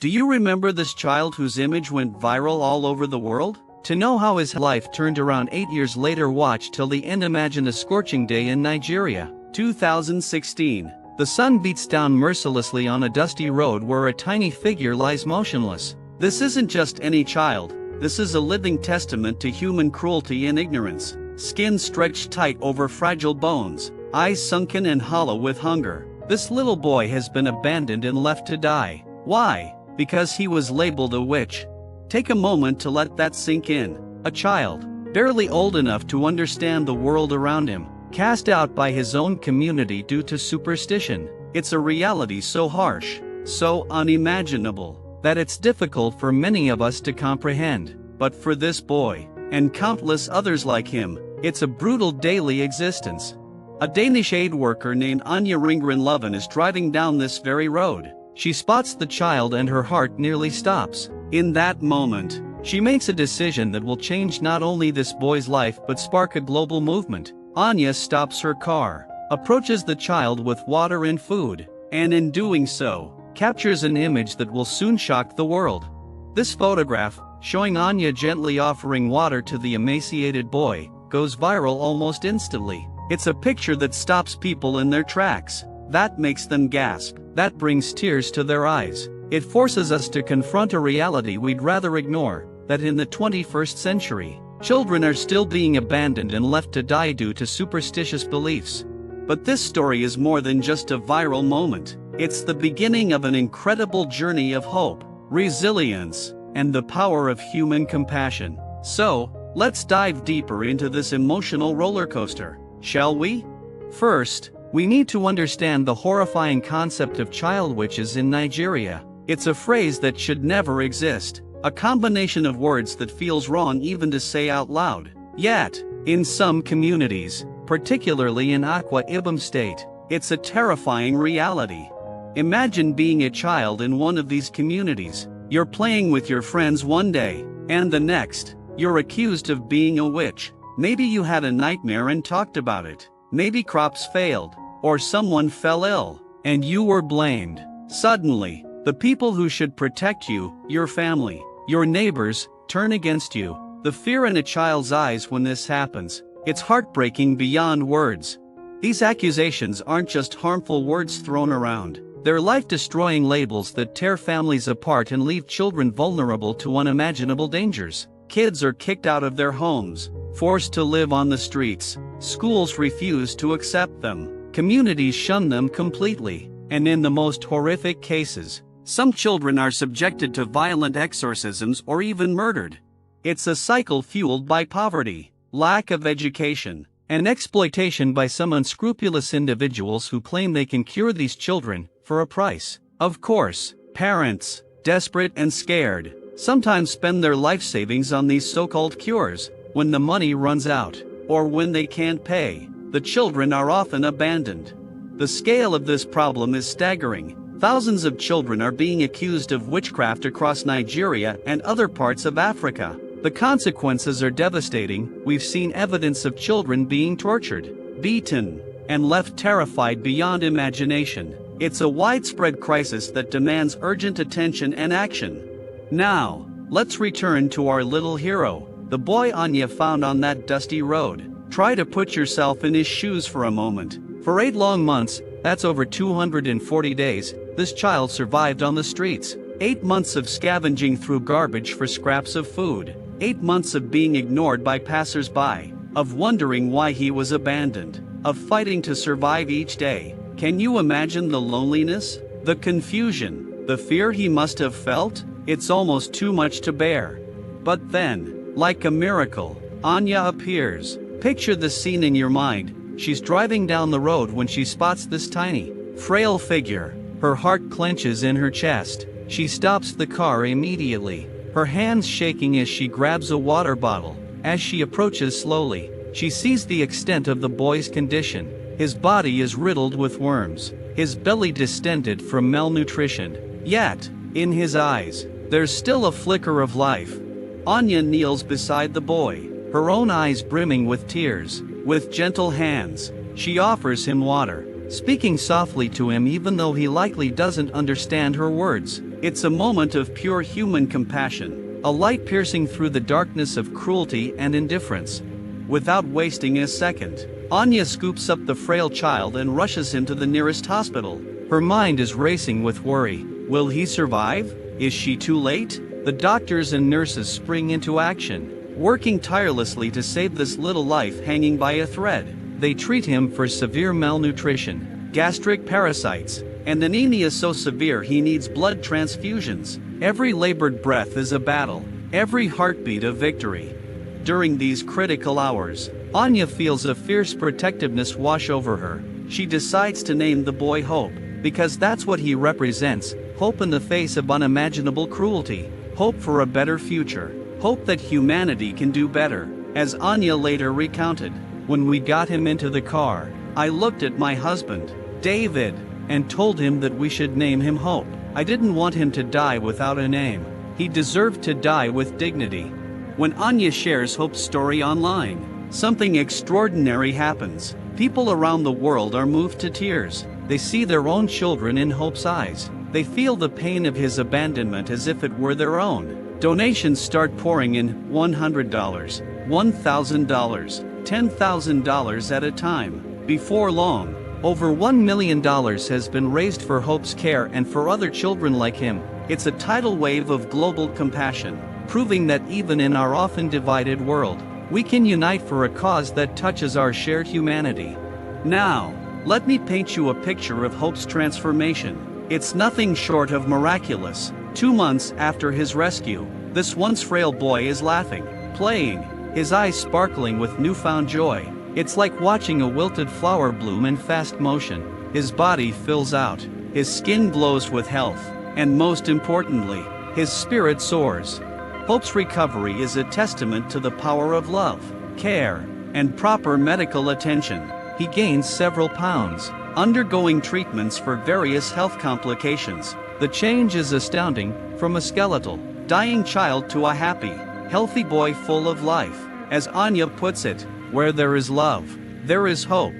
Do you remember this child whose image went viral all over the world? To know how his life turned around 8 years later, watch till the end. Imagine a scorching day in Nigeria, 2016. The sun beats down mercilessly on a dusty road where a tiny figure lies motionless. This isn't just any child, this is a living testament to human cruelty and ignorance. Skin stretched tight over fragile bones, eyes sunken and hollow with hunger. This little boy has been abandoned and left to die. Why? Because he was labeled a witch. Take a moment to let that sink in. A child, barely old enough to understand the world around him, cast out by his own community due to superstition. It's a reality so harsh, so unimaginable, that it's difficult for many of us to comprehend. But for this boy, and countless others like him, it's a brutal daily existence. A Danish aid worker named Anja Ringgren Loven is driving down this very road. She spots the child and her heart nearly stops. In that moment, she makes a decision that will change not only this boy's life but spark a global movement. Anja stops her car, approaches the child with water and food, and in doing so, captures an image that will soon shock the world. This photograph, showing Anja gently offering water to the emaciated boy, goes viral almost instantly. It's a picture that stops people in their tracks. That makes them gasp. That brings tears to their eyes. It forces us to confront a reality we'd rather ignore, that in the 21st century, children are still being abandoned and left to die due to superstitious beliefs. But this story is more than just a viral moment. It's the beginning of an incredible journey of hope, resilience, and the power of human compassion. So, let's dive deeper into this emotional roller coaster, shall we? First, we need to understand the horrifying concept of child witches in Nigeria. It's a phrase that should never exist, a combination of words that feels wrong even to say out loud. Yet, in some communities, particularly in Akwa Ibom State, it's a terrifying reality. Imagine being a child in one of these communities. You're playing with your friends one day, and the next, you're accused of being a witch. Maybe you had a nightmare and talked about it. Maybe crops failed, or someone fell ill, and you were blamed. Suddenly, the people who should protect you, your family, your neighbors, turn against you. The fear in a child's eyes when this happens, it's heartbreaking beyond words. These accusations aren't just harmful words thrown around. They're life-destroying labels that tear families apart and leave children vulnerable to unimaginable dangers. Kids are kicked out of their homes, forced to live on the streets. Schools refuse to accept them. Communities shun them completely. And in the most horrific cases, some children are subjected to violent exorcisms or even murdered. It's a cycle fueled by poverty, lack of education, and exploitation by some unscrupulous individuals who claim they can cure these children for a price. Of course, parents, desperate and scared, sometimes spend their life savings on these so-called cures. When the money runs out, or when they can't pay, the children are often abandoned. The scale of this problem is staggering. Thousands of children are being accused of witchcraft across Nigeria and other parts of Africa. The consequences are devastating. We've seen evidence of children being tortured, beaten, and left terrified beyond imagination. It's a widespread crisis that demands urgent attention and action. Now, let's return to our little hero, the boy Anja found on that dusty road. Try to put yourself in his shoes for a moment. For 8 long months, that's over 240 days, this child survived on the streets. 8 months of scavenging through garbage for scraps of food. 8 months of being ignored by passers-by, of wondering why he was abandoned, of fighting to survive each day. Can you imagine the loneliness, the confusion, the fear he must have felt? It's almost too much to bear. But then, like a miracle, Anja appears. Picture the scene in your mind. She's driving down the road when she spots this tiny, frail figure. Her heart clenches in her chest. She stops the car immediately, her hands shaking as she grabs a water bottle. As she approaches slowly, she sees the extent of the boy's condition. His body is riddled with worms, his belly distended from malnutrition. Yet, in his eyes, there's still a flicker of life. Anja kneels beside the boy, her own eyes brimming with tears. With gentle hands, she offers him water. speaking softly to him even though he likely doesn't understand her words. It's a moment of pure human compassion, a light piercing through the darkness of cruelty and indifference. Without wasting a second, Anya scoops up the frail child and rushes him to the nearest hospital. Her mind is racing with worry. Will he survive? Is she too late? The doctors and nurses spring into action, working tirelessly to save this little life hanging by a thread. They treat him for severe malnutrition, gastric parasites, and anemia so severe he needs blood transfusions. Every labored breath is a battle, every heartbeat a victory. During these critical hours, Anya feels a fierce protectiveness wash over her. She decides to name the boy Hope, because that's what he represents, hope in the face of unimaginable cruelty, hope for a better future, hope that humanity can do better. As Anya later recounted, when we got him into the car, I looked at my husband, David, and told him that we should name him Hope. I didn't want him to die without a name. He deserved to die with dignity. When Anya shares Hope's story online, something extraordinary happens. People around the world are moved to tears. They see their own children in Hope's eyes. They feel the pain of his abandonment as if it were their own. Donations start pouring in, $100, $1,000, $10,000 at a time. Before long, over $1 million has been raised for Hope's care and for other children like him. It's a tidal wave of global compassion, proving that even in our often divided world, we can unite for a cause that touches our shared humanity. Now, let me paint you a picture of Hope's transformation. It's nothing short of miraculous. 2 months after his rescue, this once frail boy is laughing, playing, his eyes sparkling with newfound joy. It's like watching a wilted flower bloom in fast motion. His body fills out, his skin glows with health, and most importantly, his spirit soars. Hope's recovery is a testament to the power of love, care, and proper medical attention. He gains several pounds, undergoing treatments for various health complications. The change is astounding, from a skeletal, dying child to a happy, healthy boy full of life. As Anya puts it, where there is love, there is hope.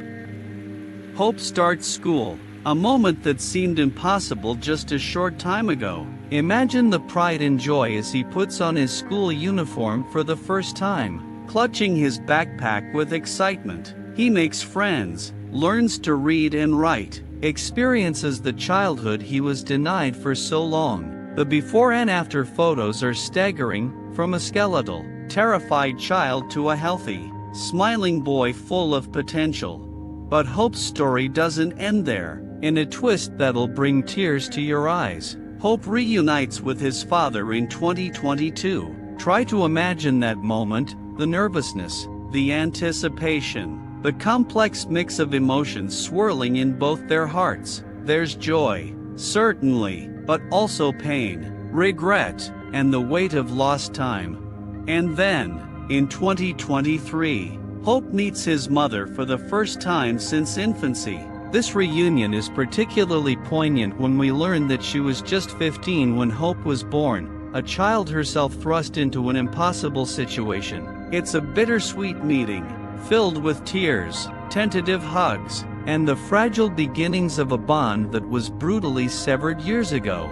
Hope starts school, a moment that seemed impossible just a short time ago. Imagine the pride and joy as he puts on his school uniform for the first time, clutching his backpack with excitement. He makes friends, learns to read and write, experiences the childhood he was denied for so long. The before and after photos are staggering, from a skeletal, terrified child to a healthy, smiling boy full of potential. But Hope's story doesn't end there. In a twist that'll bring tears to your eyes, Hope reunites with his father in 2022. Try to imagine that moment, the nervousness, the anticipation, the complex mix of emotions swirling in both their hearts. There's joy, certainly, but also pain, regret, and the weight of lost time. And then, in 2023, Hope meets his mother for the first time since infancy. This reunion is particularly poignant when we learn that she was just 15 when Hope was born, a child herself thrust into an impossible situation. It's a bittersweet meeting, filled with tears, tentative hugs, and the fragile beginnings of a bond that was brutally severed years ago.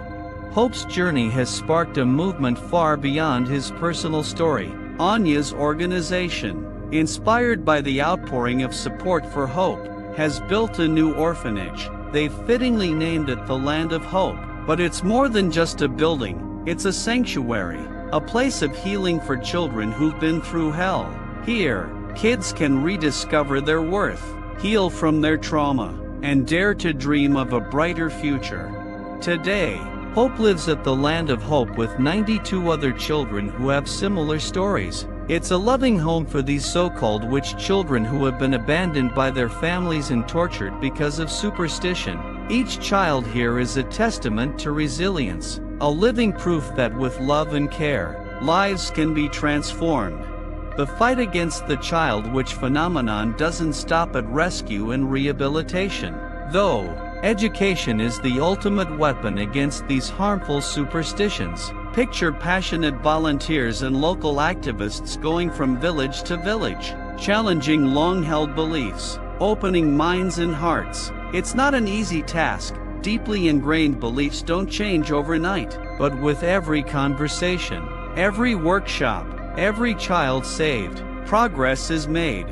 Hope's journey has sparked a movement far beyond his personal story. Anya's organization, inspired by the outpouring of support for Hope, has built a new orphanage. They've fittingly named it the Land of Hope. But it's more than just a building, it's a sanctuary, a place of healing for children who've been through hell. Here, kids can rediscover their worth, heal from their trauma, and dare to dream of a brighter future. Today, Hope lives at the Land of Hope with 92 other children who have similar stories. It's a loving home for these so-called witch children who have been abandoned by their families and tortured because of superstition. Each child here is a testament to resilience, a living proof that with love and care, lives can be transformed. The fight against the child witch phenomenon doesn't stop at rescue and rehabilitation, though education is the ultimate weapon against these harmful superstitions. Picture passionate volunteers and local activists going from village to village, challenging long-held beliefs, opening minds and hearts, It's not an easy task. Deeply ingrained beliefs don't change overnight, but with every conversation, every workshop, every child saved, progress is made.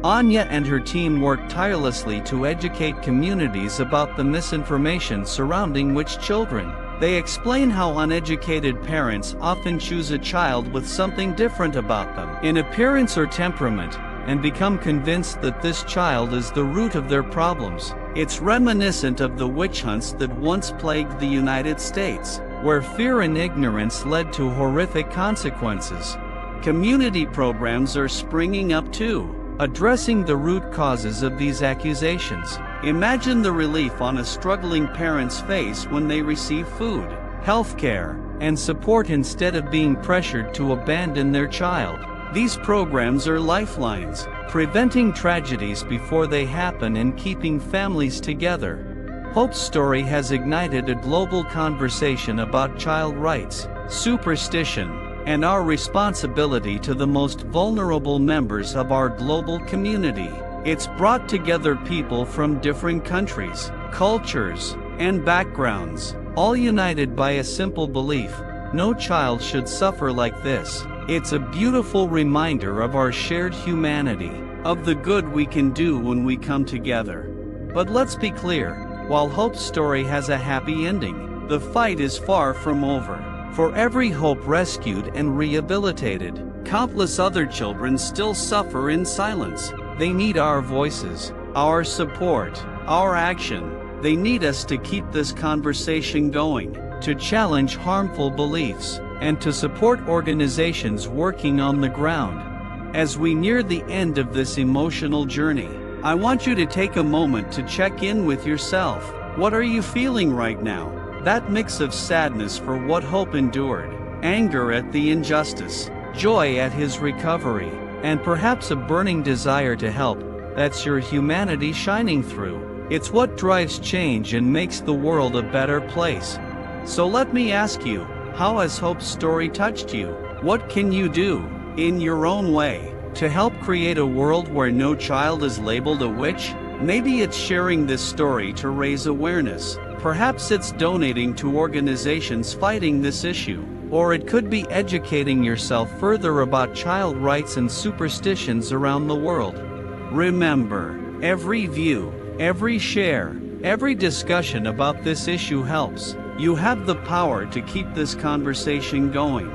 Anya and her team work tirelessly to educate communities about the misinformation surrounding witch children. They explain how uneducated parents often choose a child with something different about them, in appearance or temperament, and become convinced that this child is the root of their problems. It's reminiscent of the witch hunts that once plagued the United States, where fear and ignorance led to horrific consequences. Community programs are springing up too, addressing the root causes of these accusations. Imagine the relief on a struggling parent's face when they receive food, healthcare, and support instead of being pressured to abandon their child. These programs are lifelines, preventing tragedies before they happen and keeping families together. Hope's story has ignited a global conversation about child rights, superstition, and our responsibility to the most vulnerable members of our global community. It's brought together people from different countries, cultures, and backgrounds, all united by a simple belief: no child should suffer like this. It's a beautiful reminder of our shared humanity, of the good we can do when we come together. But let's be clear, while Hope's story has a happy ending, the fight is far from over. For every Hope rescued and rehabilitated, countless other children still suffer in silence. They need our voices, our support, our action. They need us to keep this conversation going, to challenge harmful beliefs, and to support organizations working on the ground. As we near the end of this emotional journey, I want you to take a moment to check in with yourself. What are you feeling right now? That mix of sadness for what Hope endured, anger at the injustice, joy at his recovery, and perhaps a burning desire to help, that's your humanity shining through. It's what drives change and makes the world a better place. So let me ask you, how has Hope's story touched you? What can you do, in your own way, to help create a world where no child is labeled a witch? Maybe it's sharing this story to raise awareness. Perhaps it's donating to organizations fighting this issue. Or it could be educating yourself further about child rights and superstitions around the world. Remember, every view, every share, every discussion about this issue helps. You have the power to keep this conversation going.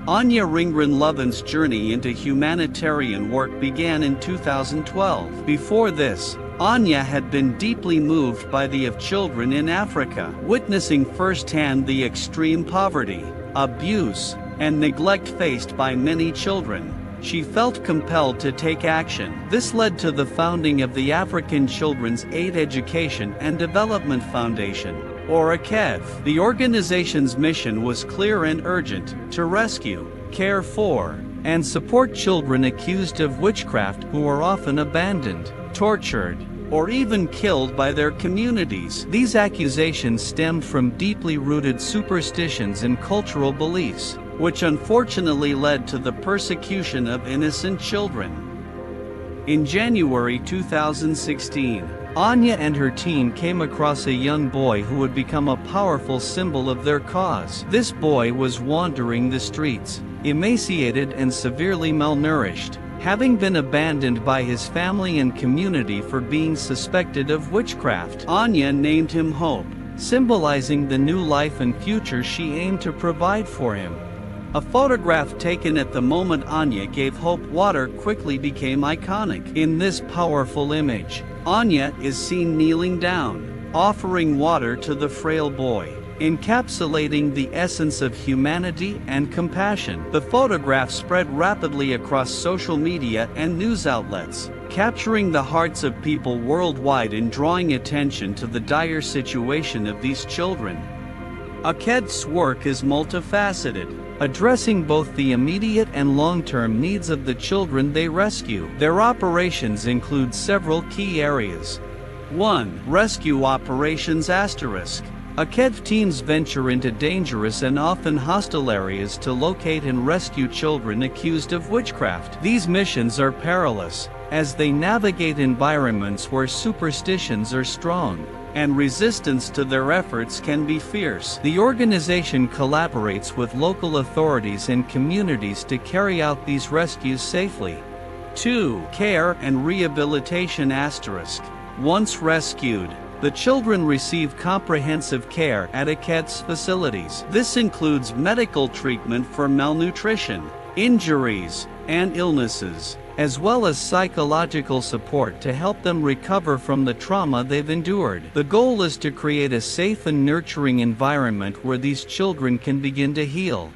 Anya Ringren Loven's journey into humanitarian work began in 2012. Before this, Anya had been deeply moved by the of children in Africa, witnessing firsthand the extreme poverty, abuse, and neglect faced by many children. She felt compelled to take action. This led to the founding of the African Children's Aid Education and Development Foundation, or ACEDF. The organization's mission was clear and urgent: to rescue, care for, and support children accused of witchcraft who are often abandoned, tortured, or even killed by their communities. These accusations stemmed from deeply rooted superstitions and cultural beliefs, which unfortunately led to the persecution of innocent children. In January 2016, Anya and her team came across a young boy who would become a powerful symbol of their cause. This boy was wandering the streets, emaciated and severely malnourished, having been abandoned by his family and community for being suspected of witchcraft. Anya named him Hope, symbolizing the new life and future she aimed to provide for him. A photograph taken at the moment Anya gave Hope water quickly became iconic. In this powerful image, Anya is seen kneeling down, offering water to the frail boy, encapsulating the essence of humanity and compassion. The photograph spread rapidly across social media and news outlets, capturing the hearts of people worldwide and drawing attention to the dire situation of these children. ACEDF's work is multifaceted, addressing both the immediate and long-term needs of the children they rescue. Their operations include several key areas. 1. Rescue Operations *. AKEDV teams venture into dangerous and often hostile areas to locate and rescue children accused of witchcraft. These missions are perilous, as they navigate environments where superstitions are strong, and resistance to their efforts can be fierce. The organization collaborates with local authorities and communities to carry out these rescues safely. 2. Care and rehabilitation *. Once rescued, the children receive comprehensive care at AKEDV's facilities. This includes medical treatment for malnutrition, injuries, and illnesses, as well as psychological support to help them recover from the trauma they've endured. The goal is to create a safe and nurturing environment where these children can begin to heal.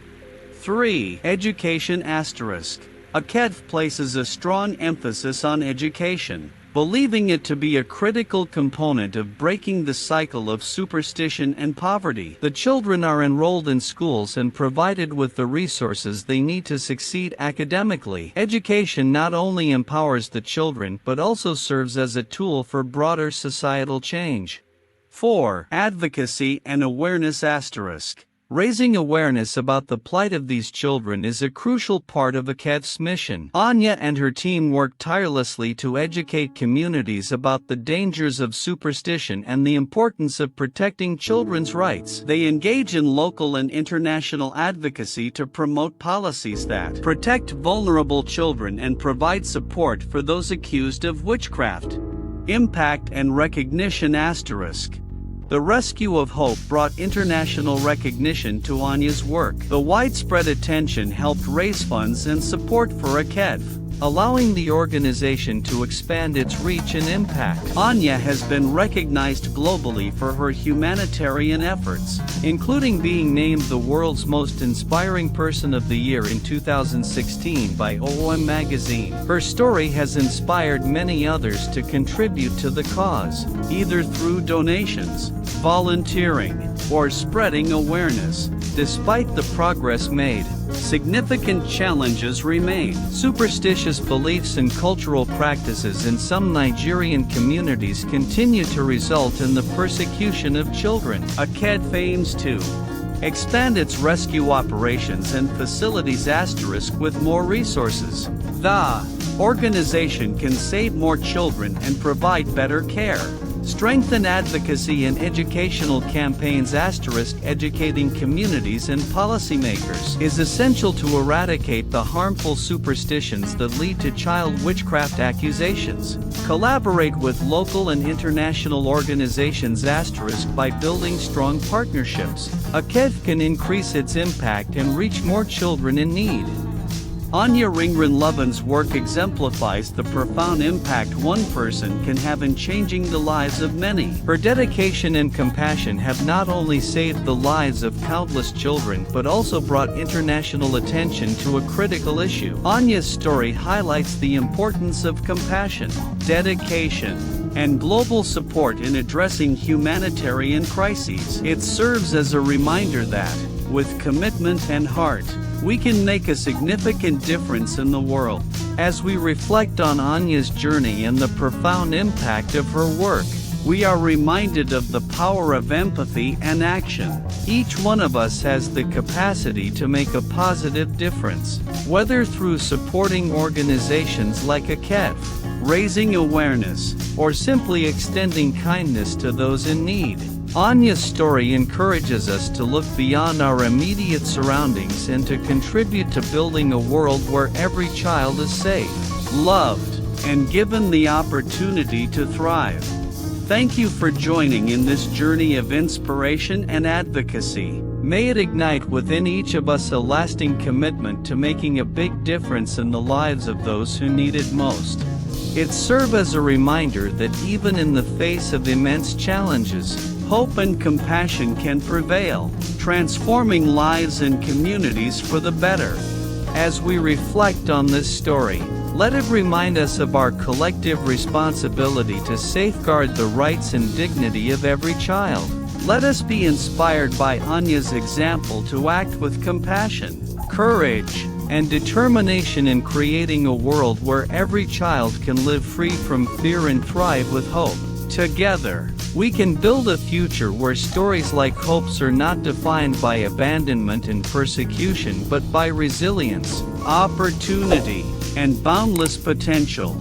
3. Education *. AKEDV places a strong emphasis on education, believing it to be a critical component of breaking the cycle of superstition and poverty. The children are enrolled in schools and provided with the resources they need to succeed academically. Education not only empowers the children but also serves as a tool for broader societal change. 4. Advocacy and awareness *. Raising awareness about the plight of these children is a crucial part of AKEDV's mission. Anya and her team work tirelessly to educate communities about the dangers of superstition and the importance of protecting children's rights. They engage in local and international advocacy to promote policies that protect vulnerable children and provide support for those accused of witchcraft. Impact and recognition *. The Rescue of Hope brought international recognition to Anya's work. The widespread attention helped raise funds and support for AKEDV, allowing the organization to expand its reach and impact. Anya has been recognized globally for her humanitarian efforts, including being named the world's most inspiring person of the year in 2016 by OM magazine. Her story has inspired many others to contribute to the cause, either through donations, volunteering, or spreading awareness. Despite the progress made, significant challenges remain. Superstitious beliefs and cultural practices in some Nigerian communities continue to result in the persecution of children. AKEDV aims to expand its rescue operations and facilities * with more resources. The organization can save more children and provide better care. Strengthen advocacy and educational campaigns * educating communities and policymakers is essential to eradicate the harmful superstitions that lead to child witchcraft accusations. Collaborate with local and international organizations * by building strong partnerships. AKEDV can increase its impact and reach more children in need. Anya Ringran-Loven's work exemplifies the profound impact one person can have in changing the lives of many. Her dedication and compassion have not only saved the lives of countless children but also brought international attention to a critical issue. Anya's story highlights the importance of compassion, dedication, and global support in addressing humanitarian crises. It serves as a reminder that, with commitment and heart, we can make a significant difference in the world. As we reflect on Anya's journey and the profound impact of her work, we are reminded of the power of empathy and action. Each one of us has the capacity to make a positive difference, whether through supporting organizations like AKEDV, raising awareness, or simply extending kindness to those in need. Anya's story encourages us to look beyond our immediate surroundings and to contribute to building a world where every child is safe, loved, and given the opportunity to thrive. Thank you for joining in this journey of inspiration and advocacy. May it ignite within each of us a lasting commitment to making a big difference in the lives of those who need it most. It serves as a reminder that even in the face of immense challenges, hope and compassion can prevail, transforming lives and communities for the better. As we reflect on this story, let it remind us of our collective responsibility to safeguard the rights and dignity of every child. Let us be inspired by Anya's example to act with compassion, courage, and determination in creating a world where every child can live free from fear and thrive with hope. Together, We can build a future where stories like Hope's are not defined by abandonment and persecution but by resilience, opportunity, and boundless potential.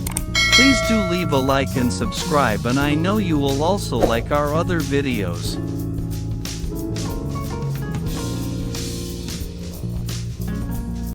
Please do leave a like and subscribe, and I know you will also like our other videos.